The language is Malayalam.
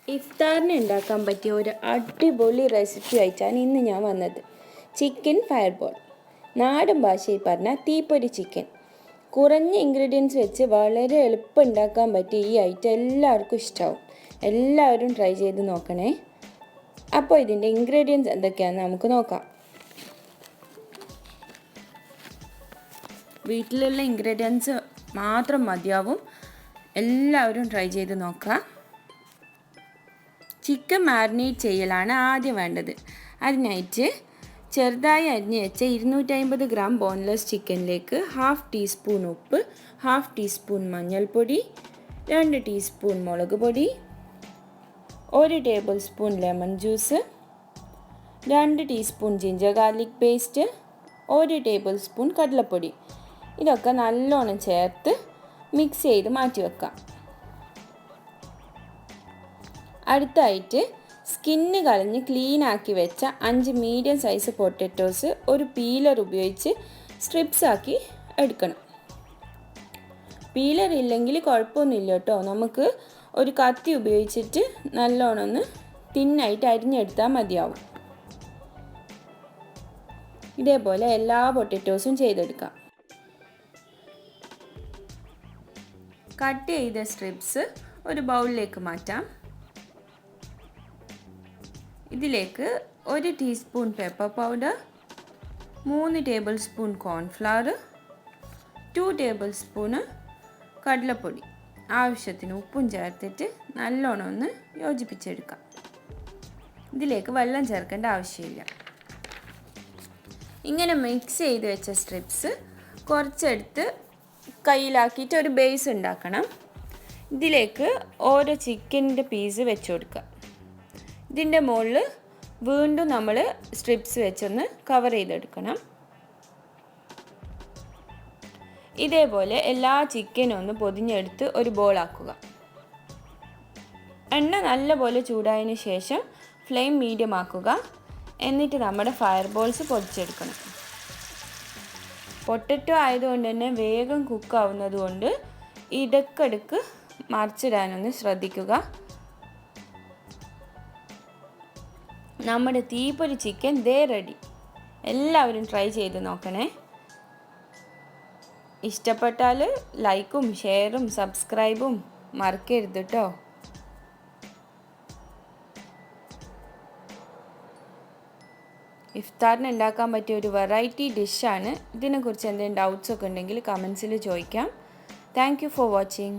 ഇഫ്താറിന് ഉണ്ടാക്കാൻ പറ്റിയ ഒരു അടിപൊളി റെസിപ്പി ആയിട്ടാണ് ഇന്ന് ഞാൻ വന്നത്. ചിക്കൻ ഫയർബോൾ, നാടൻ ഭാഷയിൽ പറഞ്ഞാൽ തീപ്പൊരി ചിക്കൻ. കുറഞ്ഞ ഇൻഗ്രീഡിയൻസ് വെച്ച് വളരെ എളുപ്പം ഉണ്ടാക്കാൻ പറ്റിയ ഈ ഐറ്റം എല്ലാവർക്കും ഇഷ്ടമാവും. എല്ലാവരും ട്രൈ ചെയ്ത് നോക്കണേ. അപ്പോൾ ഇതിൻ്റെ ഇൻഗ്രീഡിയൻസ് എന്തൊക്കെയാണെന്ന് നമുക്ക് നോക്കാം. വീട്ടിലുള്ള ഇൻഗ്രീഡിയൻസ് മാത്രം മതിയാവും. എല്ലാവരും ട്രൈ ചെയ്ത് നോക്കുക. ചിക്കൻ മാരിനേറ്റ് ചെയ്യലാണ് ആദ്യം വേണ്ടത്. അതിനായിട്ട് ചെറുതായി അരിഞ്ഞ് വെച്ച 250 ഗ്രാം ബോൺലെസ് ചിക്കനിലേക്ക് 1/2 ടീസ്പൂൺ ഉപ്പ്, 1/2 ടീസ്പൂൺ മഞ്ഞൾപ്പൊടി, 2 ടീസ്പൂൺ മുളക് പൊടി, 1 tablespoon lemon juice, 2 teaspoon ginger garlic paste, 1 tablespoon കടലപ്പൊടി. ഇതൊക്കെ നല്ലോണം ചേർത്ത് മിക്സ് ചെയ്ത് മാറ്റി വെക്കാം. അടുത്തായിട്ട് സ്കിന്ന് കളഞ്ഞ് ക്ലീനാക്കി വെച്ച 5 മീഡിയം സൈസ് പൊട്ടറ്റോസ് ഒരു പീലർ ഉപയോഗിച്ച് സ്ട്രിപ്സ് ആക്കി എടുക്കണം. പീലർ ഇല്ലെങ്കിൽ കുഴപ്പമൊന്നുമില്ല കേട്ടോ. നമുക്ക് ഒരു കത്തി ഉപയോഗിച്ചിട്ട് നല്ലോണം ഒന്ന് തിന്നായിട്ട് അരിഞ്ഞെടുത്താൽ മതിയാവും. ഇതേപോലെ എല്ലാ പൊട്ടറ്റോസും ചെയ്തെടുക്കാം. കട്ട് ചെയ്ത സ്ട്രിപ്സ് ഒരു ബൗളിലേക്ക് മാറ്റാം. ഇതിലേക്ക് 1 teaspoon pepper powder, 3 tablespoon cornflour, 2 tablespoon കടലപ്പൊടി, ആവശ്യത്തിന് ഉപ്പും ചേർത്തിട്ട് നല്ലോണം ഒന്ന് യോജിപ്പിച്ചെടുക്കാം. ഇതിലേക്ക് വെള്ളം ചേർക്കേണ്ട ആവശ്യമില്ല. ഇങ്ങനെ മിക്സ് ചെയ്ത് വെച്ച സ്ട്രിപ്സ് കുറച്ചെടുത്ത് കയ്യിലാക്കിയിട്ട് ഒരു ബേസ് ഉണ്ടാക്കണം. ഇതിലേക്ക് ഓരോ ചിക്കൻ്റെ പീസ് വെച്ച് കൊടുക്കുക. ഇതിൻ്റെ മുകളിൽ വീണ്ടും നമ്മൾ സ്ട്രിപ്സ് വെച്ചൊന്ന് കവർ ചെയ്തെടുക്കണം. ഇതേപോലെ എല്ലാ ചിക്കനും ഒന്ന് പൊതിഞ്ഞെടുത്ത് ഒരു ബോളാക്കുക. എണ്ണ നല്ലപോലെ ചൂടായതിന് ശേഷം ഫ്ലെയിം മീഡിയം ആക്കുക. എന്നിട്ട് നമ്മുടെ ഫയർ ബോൾസ് പൊടിച്ചെടുക്കണം. പൊട്ടറ്റോ ആയതുകൊണ്ട് തന്നെ വേഗം കുക്കാവുന്നത് കൊണ്ട് ഇടയ്ക്കിടയ്ക്ക് മറിച്ചിടാനൊന്ന് ശ്രദ്ധിക്കുക. നമ്മുടെ തീപ്പൊരി ചിക്കൻ ദേ റെഡി. എല്ലാവരും ട്രൈ ചെയ്ത് നോക്കണേ. ഇഷ്ടപ്പെട്ടാൽ ലൈക്കും ഷെയറും സബ്സ്ക്രൈബും മറക്കരുത് കേട്ടോ. ഇഫ്താറിന് ഉണ്ടാക്കാൻ പറ്റിയ ഒരു വെറൈറ്റി ഡിഷാണ്. ഇതിനെക്കുറിച്ച് എന്തെങ്കിലും ഡൗട്ട്സൊക്കെ ഉണ്ടെങ്കിൽ കമൻസിൽ ചോദിക്കാം. Thank you for watching.